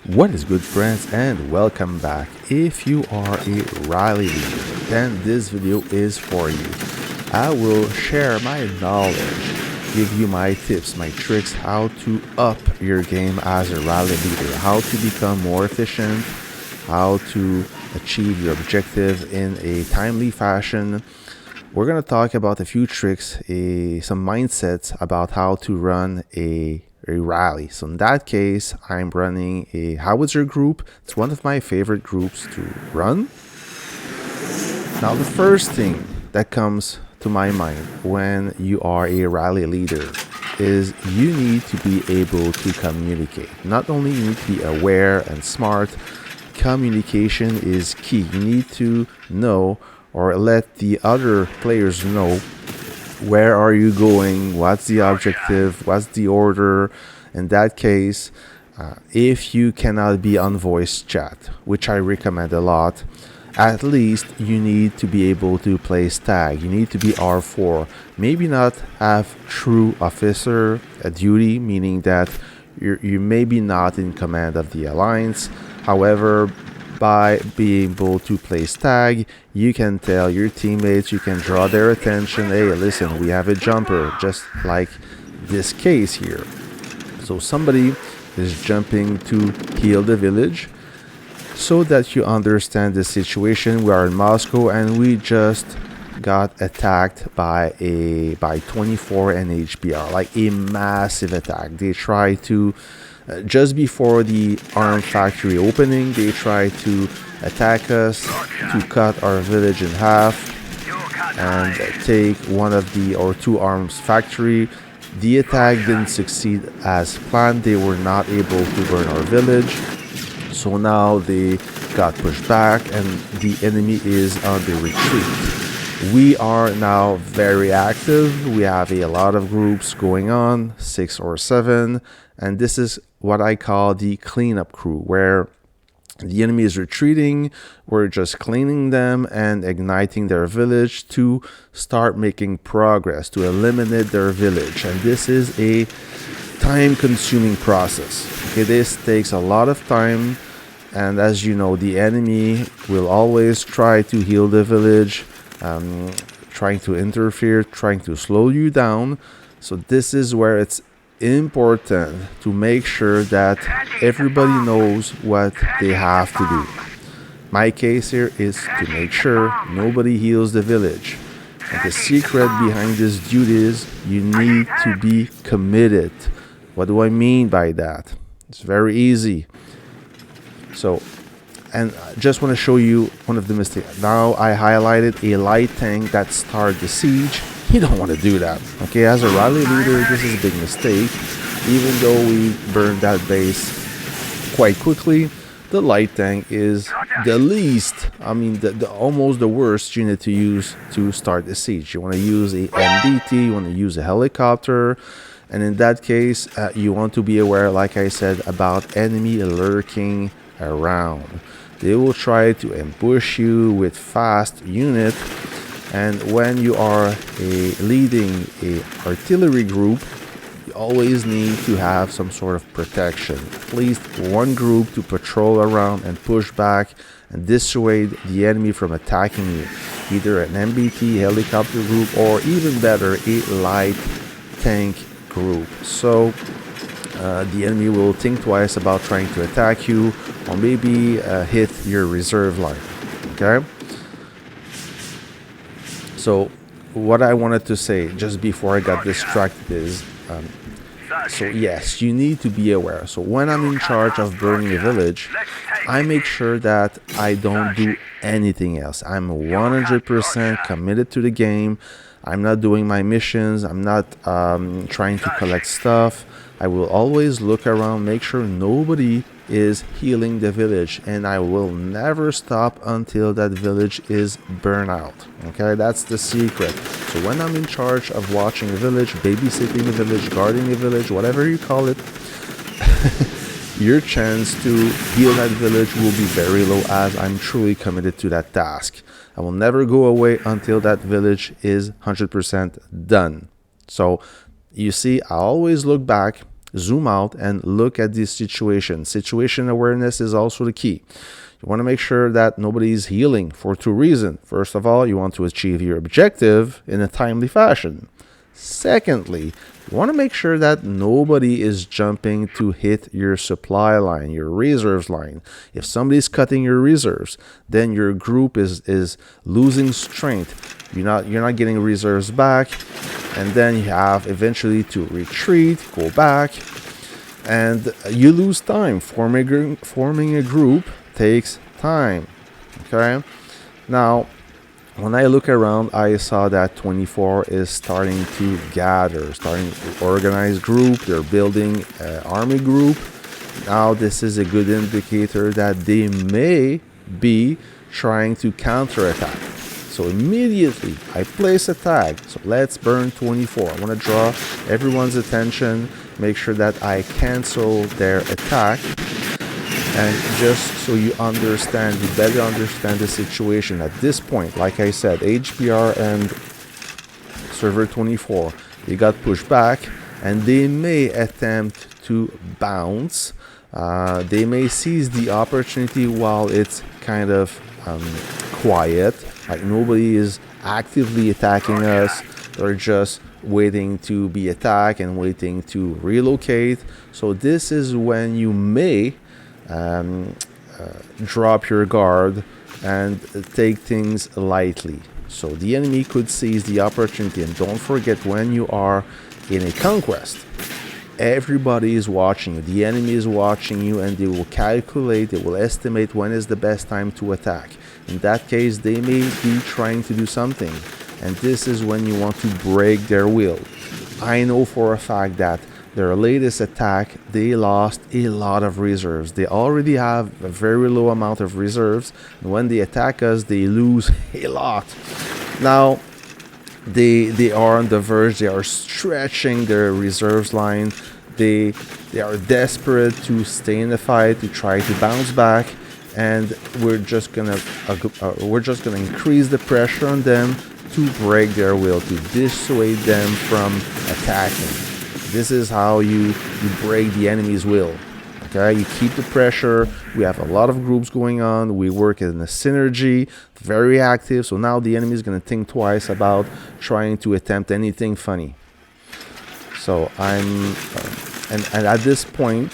What is good, friends, and welcome back. If you are a rally leader, then this video is for you. I will share my knowledge, give you my tips, my tricks, how to up your game as a rally leader, how to become more efficient, how to achieve your objective in a timely fashion. We're going to talk about a few tricks, some mindsets about how to run a rally. So in that case, I'm running a howitzer group. It's one of my favorite groups to run. Now, the first thing that comes to my mind when you are a rally leader is you need to be able to communicate. Not only you need to be aware and smart, communication is key. You need to know or let the other players know where are you going, what's the objective, what's the order. In that case, if you cannot be on voice chat, which I recommend a lot, at least you need to be able to place tag. You need to be R4. Maybe not have true officer duty, meaning that you may be not in command of the alliance. However, by being able to place tag, you can tell your teammates, you can draw their attention, hey, listen, we have a jumper, just like this case here. So somebody is jumping to heal the village. So that you understand the situation, we are in Moscow and we just got attacked by 24 NHBR, like a massive attack. They try to just before the arm factory opening, they tried to attack us, to cut our village in half and take one of the or two arms factory. The attack didn't succeed as planned. They were not able to burn our village. So now they got pushed back and the enemy is on the retreat. We are now very active. We have a lot of groups going on, 6 or 7, and this is what I call the cleanup crew, where the enemy is retreating, we're just cleaning them and igniting their village to start making progress, to eliminate their village. And this is a time-consuming process. Okay, this takes a lot of time, and as you know, the enemy will always try to heal the village, trying to interfere, trying to slow you down. So this is where it's important to make sure that everybody knows what they have to do. My case here is to make sure nobody heals the village. And the secret behind this duty is you need to be committed. What do I mean by that? It's very easy. So, and I just want to show you one of the mistakes. Now I highlighted a light tank that started the siege. You don't want to do that. Okay, as a rally leader, this is a big mistake. Even though we burned that base quite quickly, the light tank is the least, the almost the worst unit to use to start the siege. You want to use a MBT, you want to use a helicopter, and in that case, you want to be aware, like I said, about enemy lurking around. They will try to ambush you with fast unit. And when you are leading a artillery group, you always need to have some sort of protection. At least one group to patrol around and push back and dissuade the enemy from attacking you. Either an MBT helicopter group or even better, a light tank group. So the enemy will think twice about trying to attack you or maybe hit your reserve line. Okay? So what I wanted to say just before I got distracted is, so yes, you need to be aware. So when I'm in charge of burning a village, I make sure that I don't do anything else. I'm 100% committed to the game. I'm not doing my missions. I'm not trying to collect stuff. I will always look around, make sure nobody is healing the village, and I will never stop until that village is burned out. Okay, that's the secret. So when I'm in charge of watching a village, babysitting a village, guarding a village, whatever you call it, your chance to heal that village will be very low, as I'm truly committed to that task. I will never go away until that village is 100% done. So you see, I always look back. zoom out and look at this situation. Situation awareness is also the key. You want to make sure that nobody's healing for two reasons. First of all, you want to achieve your objective in a timely fashion. Secondly, you want to make sure that nobody is jumping to hit your supply line, your reserves line. If somebody's cutting your reserves, then your group is losing strength. You're not getting reserves back, and then you have eventually to retreat, go back, and you lose time. Forming a group takes time. Okay, now when I look around, I saw that 24 is starting to gather, starting to organize group. They're building an army group. Now this is a good indicator that they may be trying to counterattack. So immediately I place a tag. So let's burn 24. I want to draw everyone's attention, make sure that I cancel their attack. And just so you understand, you better understand the situation at this point. Like I said, HPR and server 24, they got pushed back, and they may attempt to bounce. They may seize the opportunity while it's kind of quiet, like nobody is actively attacking us. They're just waiting to be attacked and waiting to relocate. So this is when you may drop your guard and take things lightly. So the enemy could seize the opportunity. And don't forget, when you are in a conquest, everybody is watching you. The enemy is watching you, and they will calculate, they will estimate when is the best time to attack. In that case, they may be trying to do something, and this is when you want to break their will. I know for a fact that their latest attack, they lost a lot of reserves. They already have a very low amount of reserves, and when they attack us, they lose a lot. Now, they are on the verge. They are stretching their reserves line. They are desperate to stay in the fight, to try to bounce back, and we're just gonna increase the pressure on them to break their will, to dissuade them from attacking. This is how you break the enemy's will. Okay, you keep the pressure. We have a lot of groups going on. We work in a synergy, very active. So now the enemy is going to think twice about trying to attempt anything funny. So and at this point,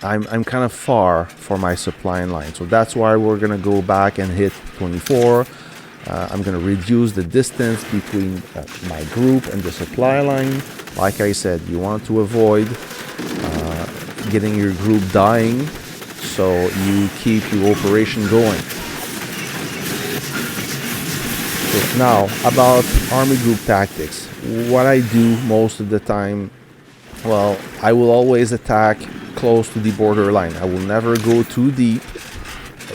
I'm kind of far for my supply line. So that's why we're going to go back and hit 24. I'm going to reduce the distance between my group and the supply line. Like I said, you want to avoid getting your group dying, so you keep your operation going. So now, about army group tactics. What I do most of the time, well, I will always attack close to the borderline. I will never go too deep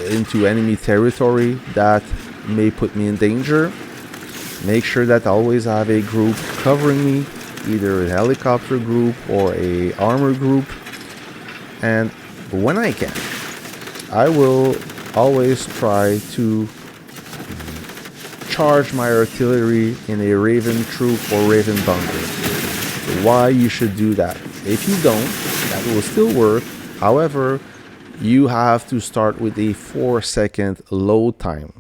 into enemy territory that may put me in danger. Make sure that I always have a group covering me, either a helicopter group or a armor group. And when I can, I will always try to charge my artillery in a Raven troop or Raven bunker. Why you should do that? If you don't, that will still work. However, you have to start with a 4-second load time.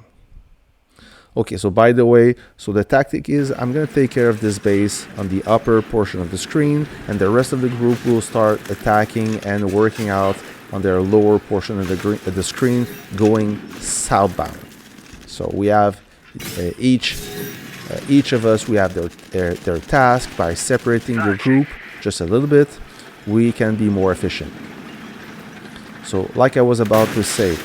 Okay, so by the way, so the tactic is I'm going to take care of this base on the upper portion of the screen, and the rest of the group will start attacking and working out on their lower portion of the screen, going southbound. So we have each of us, we have their task. By separating the group just a little bit, we can be more efficient. So like I was about to say,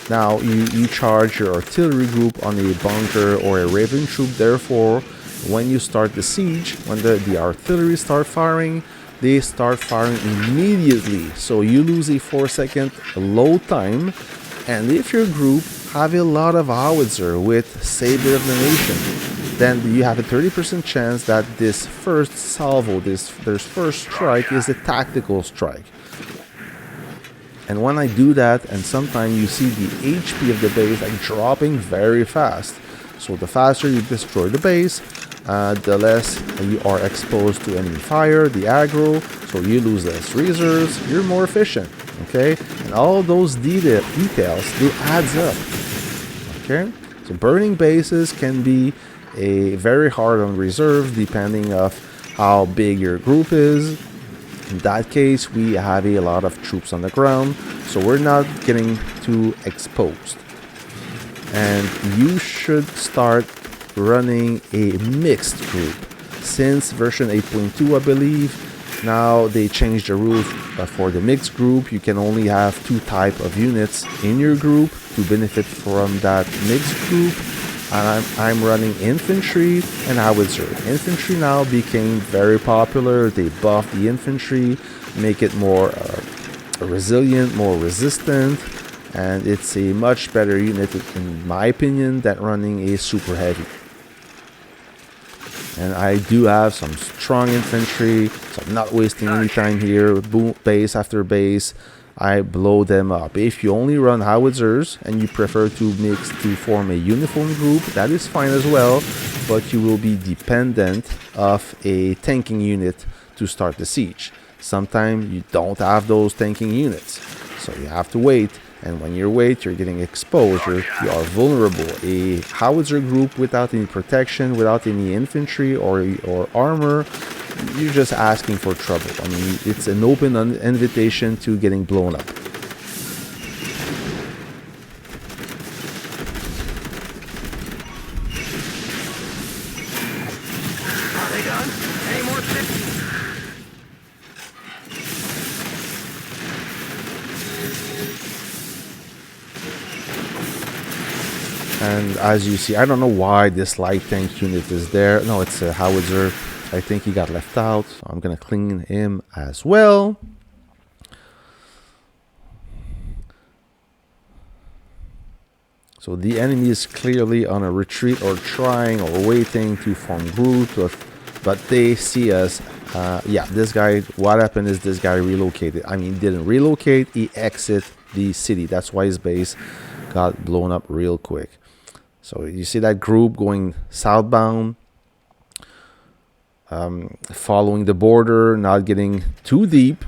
now you charge your artillery group on a bunker or a Raven troop. Therefore, when you start the siege, when the artillery start firing, they start firing immediately. So you lose a 4-second load time. And if your group have a lot of howitzer with Saber of the Nation, then you have a 30% chance that this first salvo, their first strike, is a tactical strike. And when I do that, and sometimes you see the HP of the base like dropping very fast. So the faster you destroy the base, the less you are exposed to enemy fire, the aggro, so you lose less reserves, you're more efficient, okay? And all those details, they adds up, okay? So burning bases can be very hard on reserves depending of how big your group is. In that case, we have a lot of troops on the ground, so we're not getting too exposed. And you should start running a mixed group. Since version 8.2, I believe, now they changed the rules for the mixed group. You can only have 2 types of units in your group to benefit from that mixed group. And I'm running infantry and howitzer. Infantry now became very popular. They buffed the infantry, make it more resilient, more resistant, and it's a much better unit, in my opinion, than running a super heavy. And I do have some strong infantry, so I'm not wasting any time here. Boom, base after base, I blow them up. If you only run howitzers and you prefer to mix to form a uniform group, that is fine as well, but you will be dependent of a tanking unit to start the siege. Sometimes you don't have those tanking units, so you have to wait. And when you wait, you're getting exposure, you are vulnerable. A howitzer group without any protection, without any infantry or armor, you're just asking for trouble. I mean, it's an open invitation to getting blown up. Are they done? Any more tips? And as you see, I don't know why this light tank unit is there. No, it's a howitzer. I think he got left out, so I'm gonna clean him as well. So the enemy is clearly on a retreat or trying or waiting to form groups, but they see us. Yeah, this guy, what happened is this guy relocated. I mean, he didn't relocate, he exited the city. That's why his base got blown up real quick. So you see that group going southbound, following the border, not getting too deep.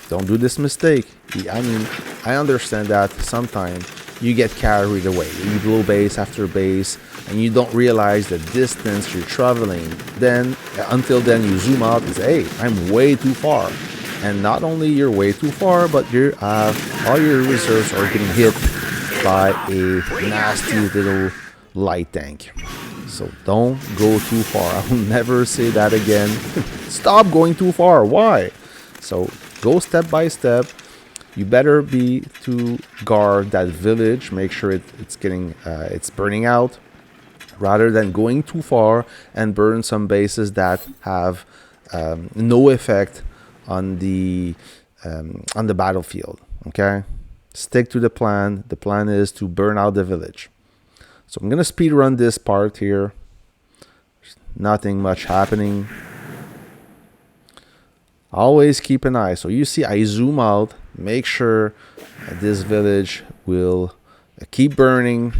Don't do this mistake. I mean, I understand that sometimes you get carried away. You blow base after base, and you don't realize the distance you're traveling. Then, until then, you zoom out and say, hey, I'm way too far. And not only you're way too far, but you have all your reserves are getting hit by a nasty little light tank. So don't go too far. I will never say that again. Stop going too far. Why? So go step by step. You better be to guard that village. Make sure it's burning out, rather than going too far and burn some bases that have no effect on the battlefield. Okay. Stick to the plan. The plan is to burn out the village. So I'm going to speed run this part here. There's nothing much happening. Always keep an eye. So you see I zoom out. Make sure this village will keep burning.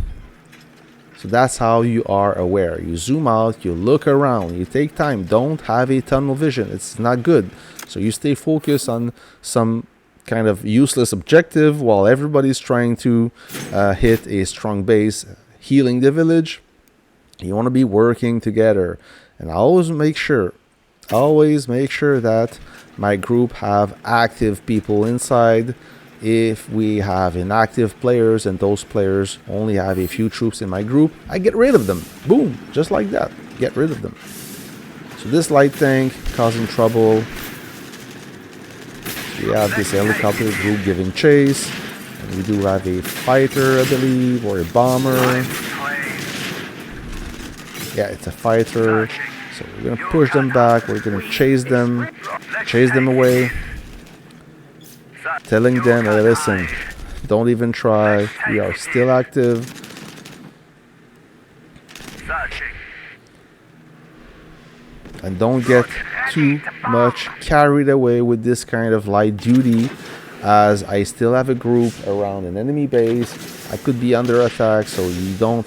So that's how you are aware. You zoom out. You look around. You take time. Don't have a tunnel vision. It's not good. So you stay focused on some kind of useless objective while everybody's trying to hit a strong base, healing the village. You want to be working together, and always make sure that my group have active people inside. If we have inactive players and those players only have a few troops in my group, I get rid of them. Boom, just like that, get rid of them. So this light tank causing trouble. We have this helicopter group giving chase. And we do have a fighter, I believe, or a bomber. Yeah, it's a fighter. So we're going to push them back. We're going to chase them away. Telling them, hey, listen, don't even try. We are still active. And don't get too much carried away with this kind of light duty, as I still have a group around an enemy base. I could be under attack, so you don't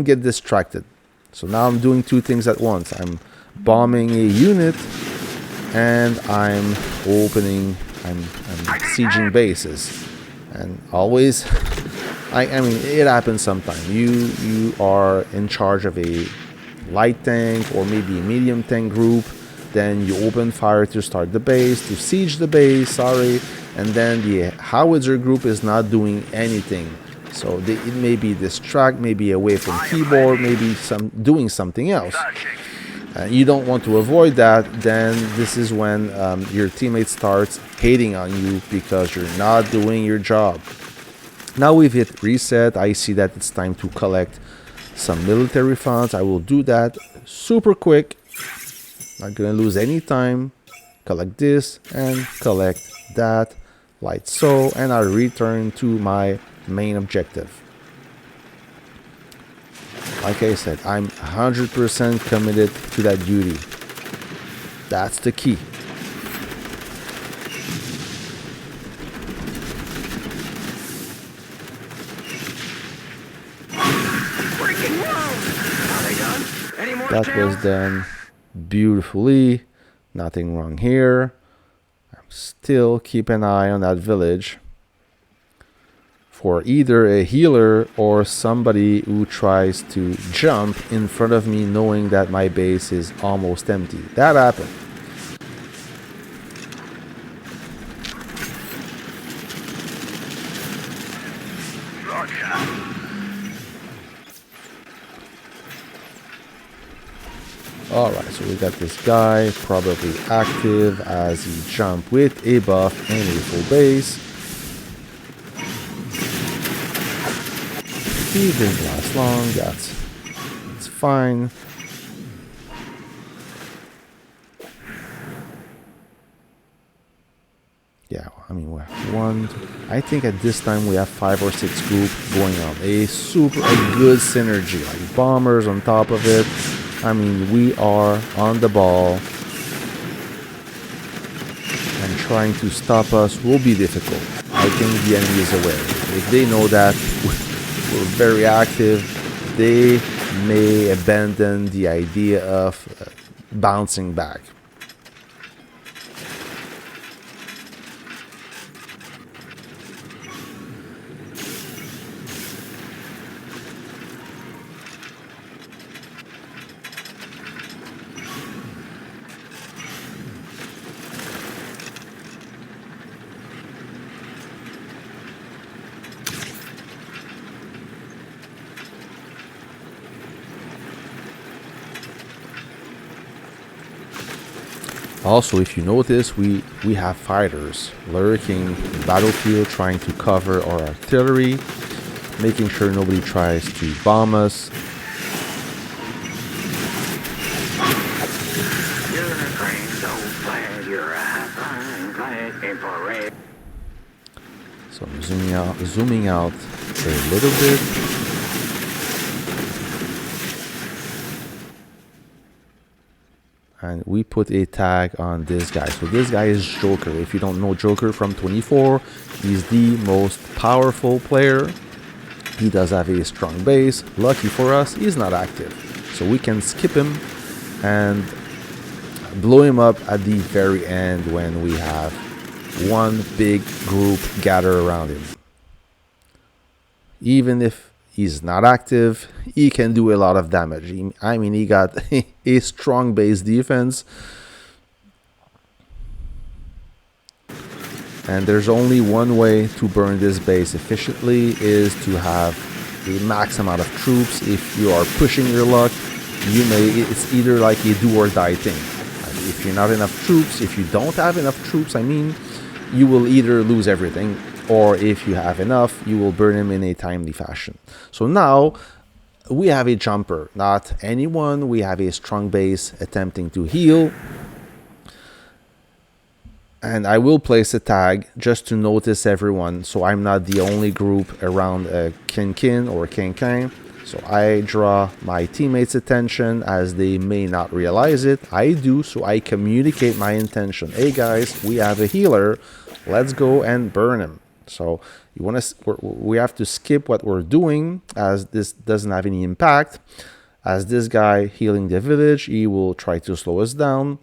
get distracted. So now I'm doing two things at once. I'm bombing a unit and I'm sieging bases. And always, I mean, it happens sometimes. You are in charge of a light tank or maybe a medium tank group. Then you open fire to start the base, to siege the base, sorry. And then the howitzer group is not doing anything. So it may be distract, maybe away from keyboard, maybe doing something else. You don't want to avoid that. Then this is when your teammate starts hating on you because you're not doing your job. Now we've hit reset. I see that it's time to collect some military funds. I will do that super quick. Not gonna lose any time. Collect this and collect that, like so, and I'll return to my main objective. Like I said, I'm 100% committed to that duty. That's the key. That was done beautifully. Nothing wrong here. I'm still keep an eye on that village for either a healer or somebody who tries to jump in front of me knowing that my base is almost empty. That happened. Alright, so we got this guy probably active as he jumped with a buff and a full base. He didn't last long, that's fine. Yeah, I mean, we have I think at this time we have 5 or 6 groups going on. A good synergy, like bombers on top of it. I mean, we are on the ball, and trying to stop us will be difficult. I think the enemy is aware. If they know that we're very active, they may abandon the idea of bouncing back. Also, if you notice, we have fighters lurking in the battlefield trying to cover our artillery, making sure nobody tries to bomb us. So I'm zooming out a little bit. And we put a tag on this guy. So this guy is Joker. If you don't know Joker from 24, he's the most powerful player. He does have a strong base. Lucky for us, he's not active. So we can skip him and blow him up at the very end when we have one big group gather around him. Even if he's not active, he can do a lot of damage. I mean, he got a strong base defense. And there's only one way to burn this base efficiently, is to have a max amount of troops. If you are pushing your luck, it's either like a do or die thing. If you're not enough troops, if you don't have enough troops, I mean, you will either lose everything, or if you have enough, you will burn him in a timely fashion. So now we have a jumper, not anyone. We have a strong base attempting to heal. And I will place a tag just to notice everyone, so I'm not the only group around a Kin or Kin. So I draw my teammates' attention as they may not realize it. I do, so I communicate my intention. Hey guys, we have a healer. Let's go and burn him. So we have to skip what we're doing, as this doesn't have any impact. As this guy healing the village, he will try to slow us down.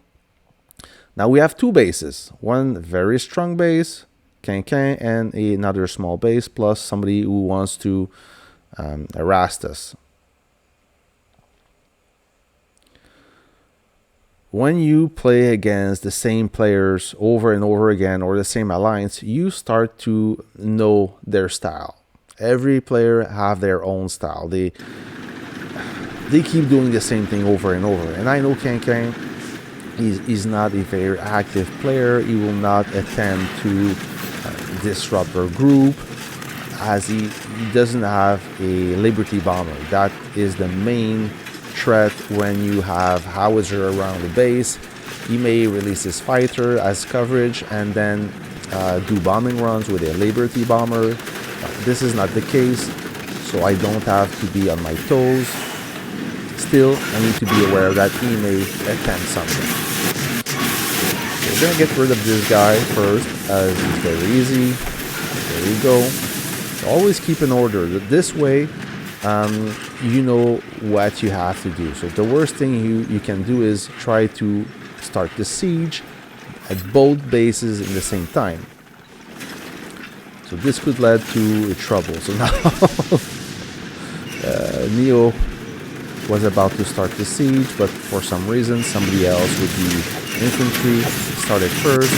Now we have two bases. One very strong base, Can, and another small base, plus somebody who wants to harass us. When you play against the same players over and over again, or the same alliance, you start to know their style. Every player have their own style. They keep doing the same thing over and over. And I know Can, he's not a very active player. He will not attempt to disrupt our group, as he doesn't have a Liberty bomber. That is the main threat when you have howitzer around the base. He may release his fighter as coverage and then do bombing runs with a Liberty bomber. This is not the case, so I don't have to be on my toes. Still, I need to be aware that he may attempt something. So we're gonna get rid of this guy first, as he's very easy. There you go. So always keep an order. This way, you know what you have to do. So the worst thing you can do is try to start the siege at both bases in the same time. So this could lead to trouble. So now Neo was about to start the siege, but for some reason somebody else with the infantry started first,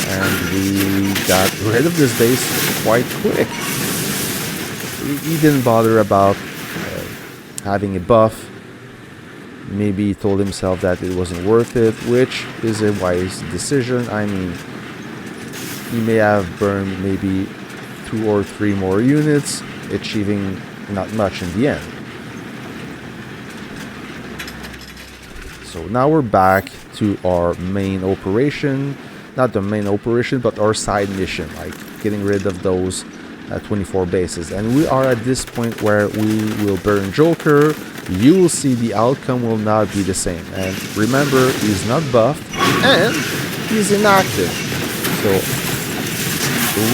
and we got rid of this base quite quick. He didn't bother about having a buff. Maybe he told himself that it wasn't worth it, which is a wise decision. I mean, he may have burned maybe 2 or 3 more units, achieving not much in the end. So now we're back to our main operation. Not the main operation, but our side mission, like getting rid of those 24 bases. And we are at this point where we will burn Joker. You will see the outcome will not be the same. And remember, he's not buffed and he's inactive. So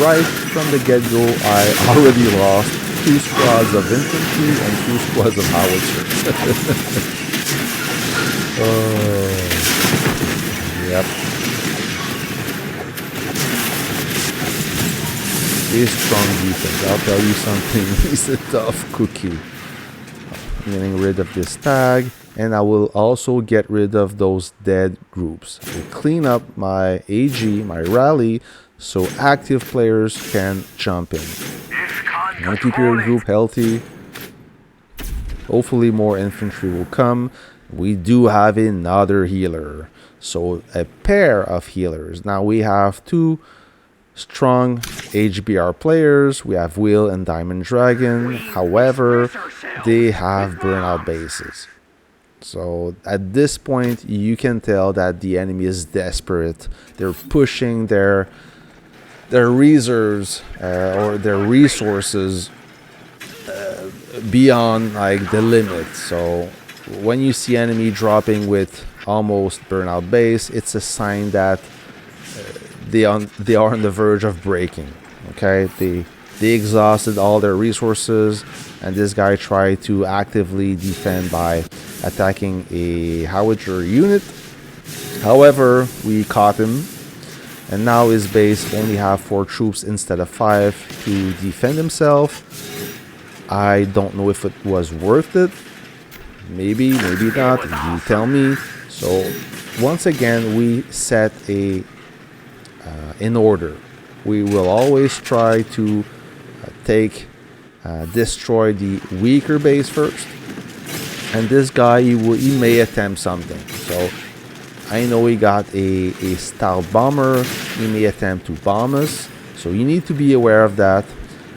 right from the get-go, I already lost 2 squads of infantry and 2 squads of howitzers. Oh, yep. He's strong defense. I'll tell you something. He's a tough cookie. I'm getting rid of this tag, and I will also get rid of those dead groups. I will clean up my AG, my rally, so active players can jump in. You want to keep your group healthy. Hopefully more infantry will come. We do have another healer, so a pair of healers. Now we have 2 strong HBR players. We have Wheel and Diamond Dragon. However, they have burnout bases. So at this point, you can tell that the enemy is desperate. They're pushing their reserves or their resources beyond like the limit. So when you see enemy dropping with almost burnout base, it's a sign that they are on the verge of breaking. Okay, they exhausted all their resources, and this guy tried to actively defend by attacking a howitzer unit. However, we caught him, and now his base only have 4 troops instead of 5 to defend himself. I don't know if it was worth it. Maybe not. You tell me. So once again, we set a in order. We will always try to destroy the weaker base first, and this guy he may attempt something. So I know he got a stout bomber. He may attempt to bomb us, so you need to be aware of that.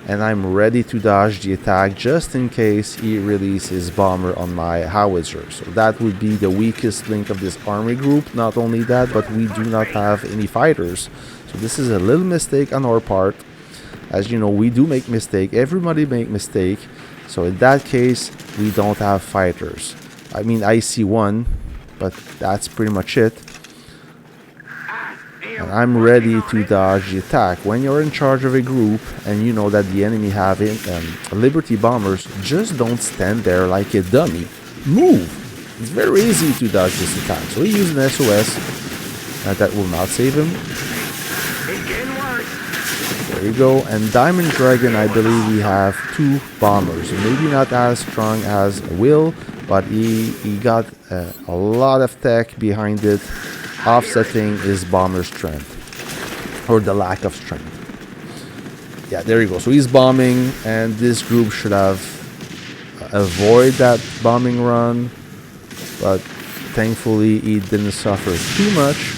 And I'm ready to dodge the attack just in case he releases his bomber on my howitzer. So that would be the weakest link of this army group. Not only that, but we do not have any fighters. So this is a little mistake on our part. As you know, we do make mistake. Everybody make mistake. So in that case, we don't have fighters. I mean, I see one, but that's pretty much it. And I'm ready to dodge the attack. When you're in charge of a group and you know that the enemy have Liberty bombers, just don't stand there like a dummy. move. It's very easy to dodge this attack. So he used an SOS. That will not save him. It's getting worse. There you go. And Diamond Dragon, I believe we have 2 bombers. Maybe not as strong as Will, but he got a lot of tech behind it, offsetting his bomber strength. Or the lack of strength. Yeah, there you go. So he's bombing, and this group should have avoid that bombing run, but thankfully he didn't suffer too much.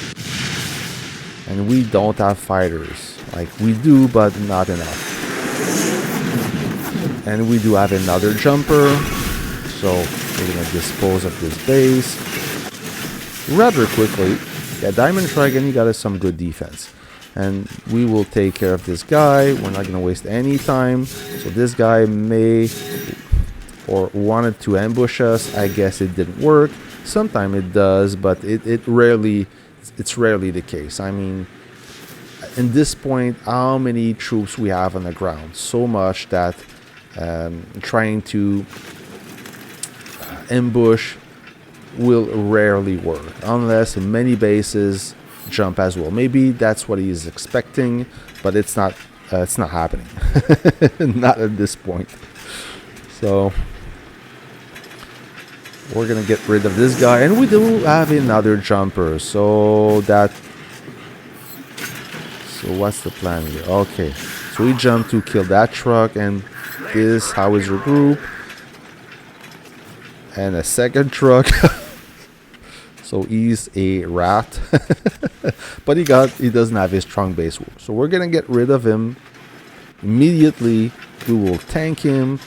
And we don't have fighters. Like, we do, but not enough. And we do have another jumper, so we're gonna dispose of this base rather quickly. Yeah, Diamond Dragon, he got us some good defense. And we will take care of this guy. We're not going to waste any time. So this guy may or wanted to ambush us. I guess it didn't work. Sometimes it does, but it's rarely the case. I mean, in this point, how many troops we have on the ground? So much that trying to ambush will rarely work unless many bases jump as well. Maybe that's what he's expecting, but it's not happening. Not at this point. So we're gonna get rid of this guy, and we do have another jumper, so what's the plan here? Okay, so we jump to kill that truck, and this how is regroup, and a second truck. So he's a rat. But he doesn't have his strong base. So we're gonna get rid of him immediately. We will tank him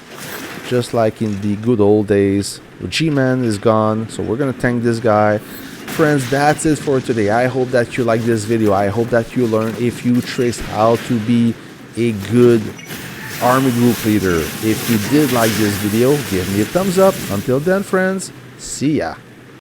just like in the good old days. The G-Man is gone, so we're gonna tank this guy. Friends, that's it for today. I hope that you like this video. I hope that you learn a few tricks how to be a good army group leader. If you did like this video, give me a thumbs up. Until then, friends, see ya.